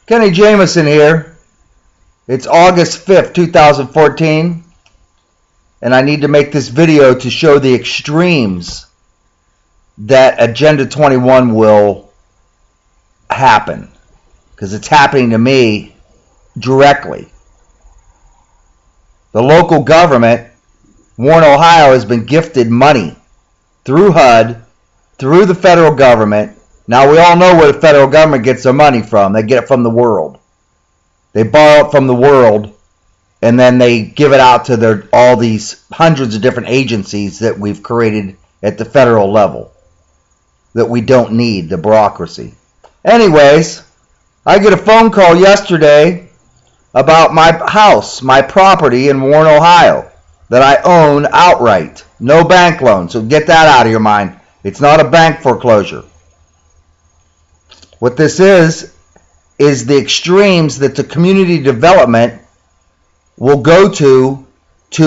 Kenny Jameson here. It's August 5th, 2014, and I need to make this video to show the extremes that Agenda 21 will happen, because it's happening to me directly. The local government, Warren, Ohio, has been gifted money through HUD, through the federal government. Now, we all know where the federal government gets their money from. They get it from the world. They borrow it from the world, and then they give it out to all these hundreds of different agencies that we've created at the federal level that we don't need, the bureaucracy. Anyways, I get a phone call yesterday about my house, my property in Warren, Ohio, that I own outright. No bank loan, so get that out of your mind. It's not a bank foreclosure. What this is the extremes that the community development will go to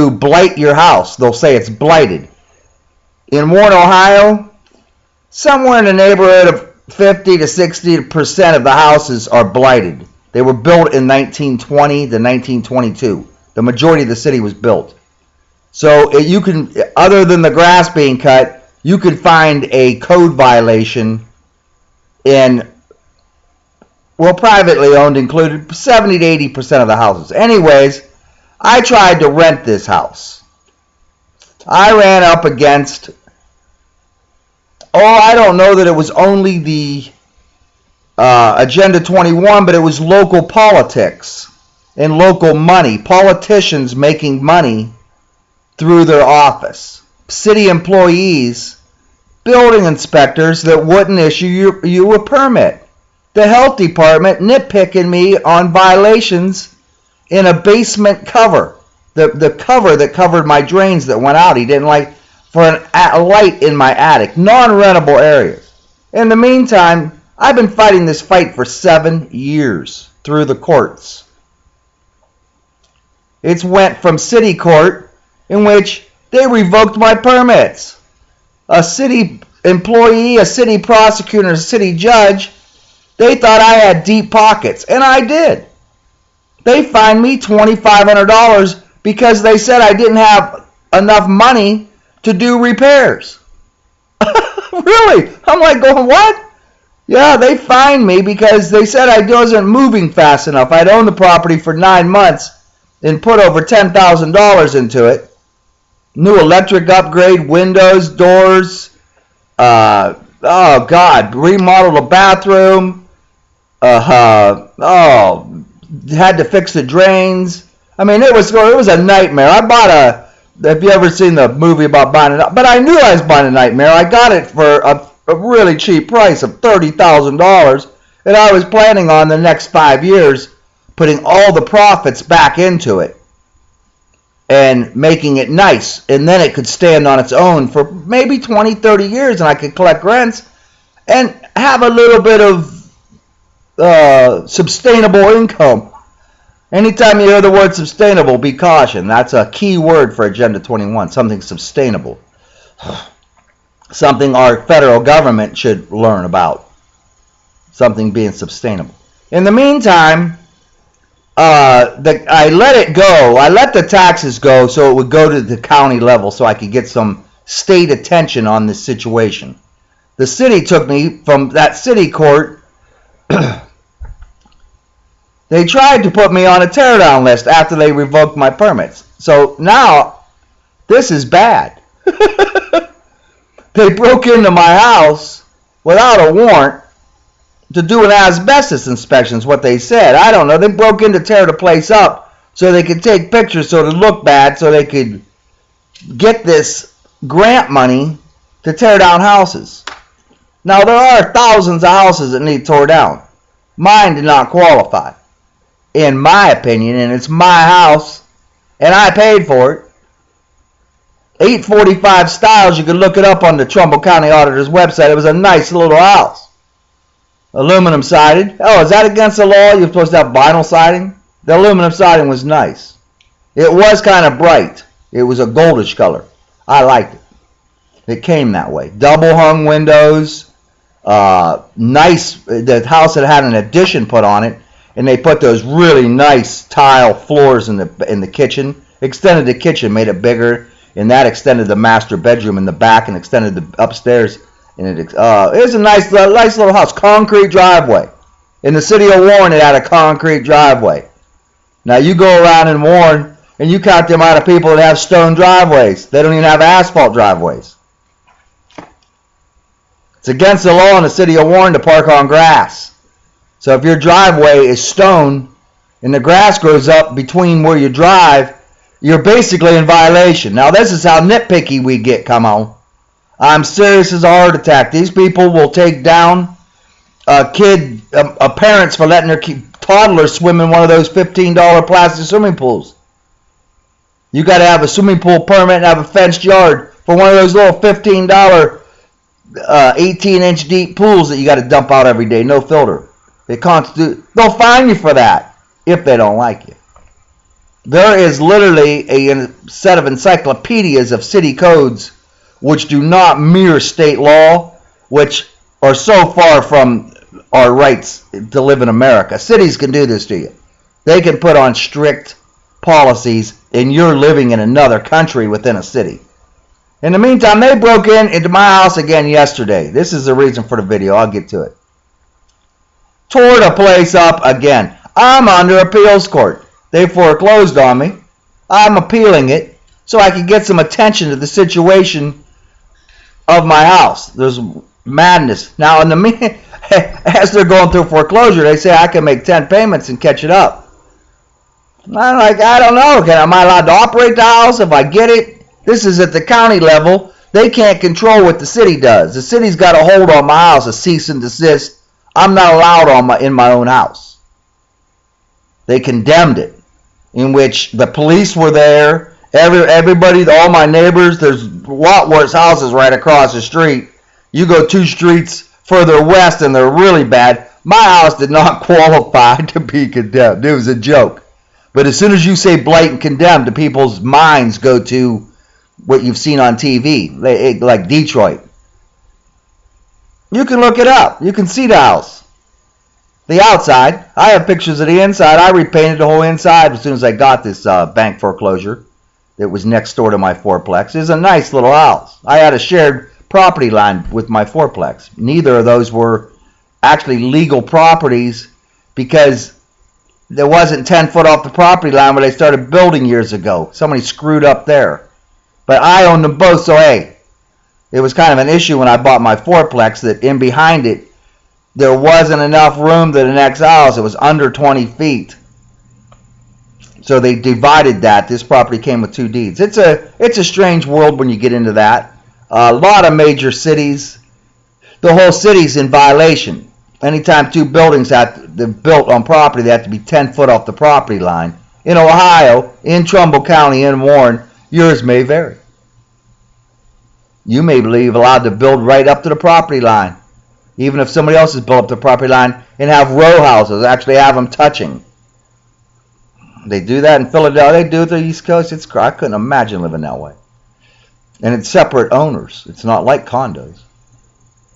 blight your house. They'll say it's blighted. In Warren, Ohio, somewhere in the neighborhood of 50 to 60% of the houses are blighted. They were built in 1920 to 1922. The majority of the city was built. So you can, other than the grass being cut, you could find a code violation in, well, privately owned included, 70 to 80% of the houses. Anyways, I tried to rent this house. I ran up against, I don't know that it was only the Agenda 21, but it was local politics and local money. Politicians making money through their office. City employees, building inspectors that wouldn't issue you a permit. The health department nitpicking me on violations in a basement cover. The cover that covered my drains that went out. He didn't like for a light in my attic. Non-rentable areas. In the meantime, I've been fighting this fight for 7 years through the courts. It's went from city court, in which they revoked my permits. A city employee, a city prosecutor, a city judge, they thought I had deep pockets, and I did. They fined me $2,500 because they said I didn't have enough money to do repairs. Really? I'm like going, what? Yeah, they fined me because they said I wasn't moving fast enough. I'd owned the property for 9 months and put over $10,000 into it. New electric upgrade, windows, doors, remodeled a bathroom, had to fix the drains. I mean, it was a nightmare. Have you ever seen the movie about buying it? But I knew I was buying a nightmare. I got it for a really cheap price of $30,000, and I was planning on the next 5 years putting all the profits back into it and making it nice, and then it could stand on its own for maybe 20, 30 years, and I could collect rents and have a little bit of sustainable income. Anytime you hear the word sustainable, be cautioned. That's a key word for Agenda 21, something sustainable. Something our federal government should learn about. Something being sustainable. In the meantime, I let it go. I let the taxes go so it would go to the county level so I could get some state attention on this situation. The city took me from that city court. They tried to put me on a teardown list after they revoked my permits. So now, this is bad. They broke into my house without a warrant to do an asbestos inspection, is what they said. I don't know. They broke in to tear the place up so they could take pictures so it would look bad, so they could get this grant money to tear down houses. Now, there are thousands of houses that need tore down. Mine did not qualify, in my opinion, and it's my house, and I paid for it. 845 Styles, you can look it up on the Trumbull County Auditor's website. It was a nice little house. Aluminum sided. Oh, is that against the law? You're supposed to have vinyl siding? The aluminum siding was nice. It was kind of bright. It was a goldish color. I liked it. It came that way. Double hung windows. Nice. The house had an addition put on it. and they put those really nice tile floors in the kitchen. Extended the kitchen, made it bigger, and that extended the master bedroom in the back and extended the upstairs. And it was a nice little house, concrete driveway. In the city of Warren, it had a concrete driveway. Now you go around in Warren and you count the amount of people that have stone driveways. They don't even have asphalt driveways. It's against the law in the city of Warren to park on grass. So if your driveway is stone and the grass grows up between where you drive, you're basically in violation. Now this is how nitpicky we get, come on. I'm serious as a heart attack. These people will take down parents for letting their toddlers swim in one of those $15 plastic swimming pools. You got to have a swimming pool permit and have a fenced yard for one of those little $15 18-inch deep pools that you got to dump out every day, no filter. They'll fine you for that if they don't like you. There is literally a set of encyclopedias of city codes which do not mirror state law, which are so far from our rights to live in America. Cities can do this to you. They can put on strict policies, and you're living in another country within a city. In the meantime, they broke into my house again yesterday. This is the reason for the video. I'll get to it. Tore the place up again. I'm under appeals court. They foreclosed on me. I'm appealing it so I can get some attention to the situation of my house. There's madness. Now, as they're going through foreclosure, they say I can make 10 payments and catch it up. I'm like, I don't know. Am I allowed to operate the house if I get it? This is at the county level. They can't control what the city does. The city's got a hold on my house, a cease and desist. I'm not allowed in my own house. They condemned it, in which the police were there. Everybody, all my neighbors, there's a lot worse houses right across the street. You go 2 streets further west and they're really bad. My house did not qualify to be condemned. It was a joke. But as soon as you say blight and condemned, the people's minds go to what you've seen on TV, like Detroit. You can look it up. You can see the house. The outside. I have pictures of the inside. I repainted the whole inside as soon as I got this bank foreclosure. It was next door to my fourplex. It's a nice little house. I had a shared property line with my fourplex. Neither of those were actually legal properties because there wasn't 10 foot off the property line where they started building years ago. Somebody screwed up there. But I owned them both, so hey, it was kind of an issue when I bought my fourplex that in behind it, there wasn't enough room to the next house. It was under 20 feet. So they divided that. This property came with 2 deeds. It's a strange world when you get into that. A lot of major cities, the whole city's in violation. Anytime 2 buildings they're built on property, they have to be 10 foot off the property line. In Ohio, in Trumbull County, in Warren, yours may vary. You may be allowed to build right up to the property line, even if somebody else has built up the property line, and have row houses, actually have them touching. They do that in Philadelphia. They do it on the East Coast. I couldn't imagine living that way. And it's separate owners. It's not like condos.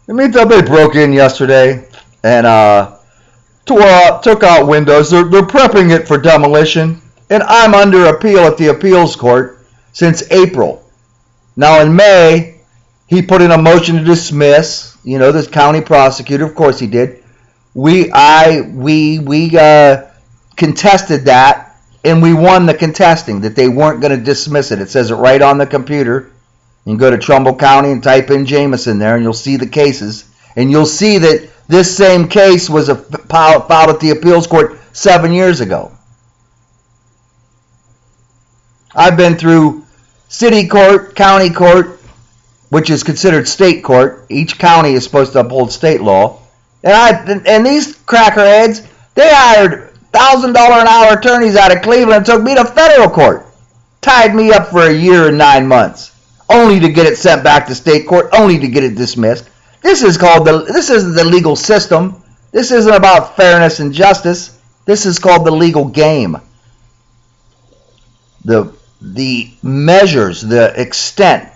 In the meantime, they broke in yesterday and tore up, took out windows. They're prepping it for demolition. And I'm under appeal at the appeals court since April. Now in May, he put in a motion to dismiss. You know, this county prosecutor, of course he did. We contested that. And we won the contesting, that they weren't going to dismiss it. It says it right on the computer. You can go to Trumbull County and type in Jameson there, and you'll see the cases. And you'll see that this same case was filed at the appeals court 7 years ago. I've been through city court, county court, which is considered state court. Each county is supposed to uphold state law. And these crackerheads, they hired $1,000 an hour attorneys out of Cleveland and took me to federal court. Tied me up for a year and 9 months, only to get it sent back to state court, only to get it dismissed. This isn't the legal system. This isn't about fairness and justice. This is called the legal game. The measures, the extent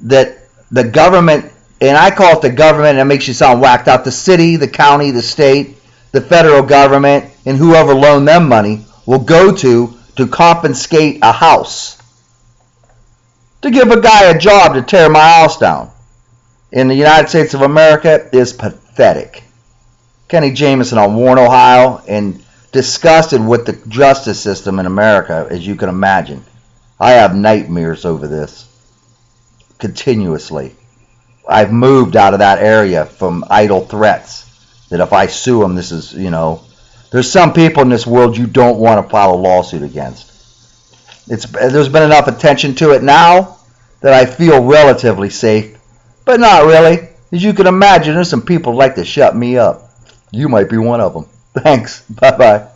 that the government, and I call it the government, and it makes you sound whacked out, the city, the county, the state, the federal government and whoever loaned them money will go to confiscate a house, to give a guy a job to tear my house down in the United States of America is pathetic. Kenny Jameson on Warren, Ohio, and disgusted with the justice system in America, as you can imagine. I have nightmares over this continuously. I've moved out of that area from idle threats that if I sue them, this is, there's some people in this world you don't want to file a lawsuit against. There's been enough attention to it now that I feel relatively safe, but not really. As you can imagine, there's some people who like to shut me up. You might be one of them. Thanks. Bye-bye.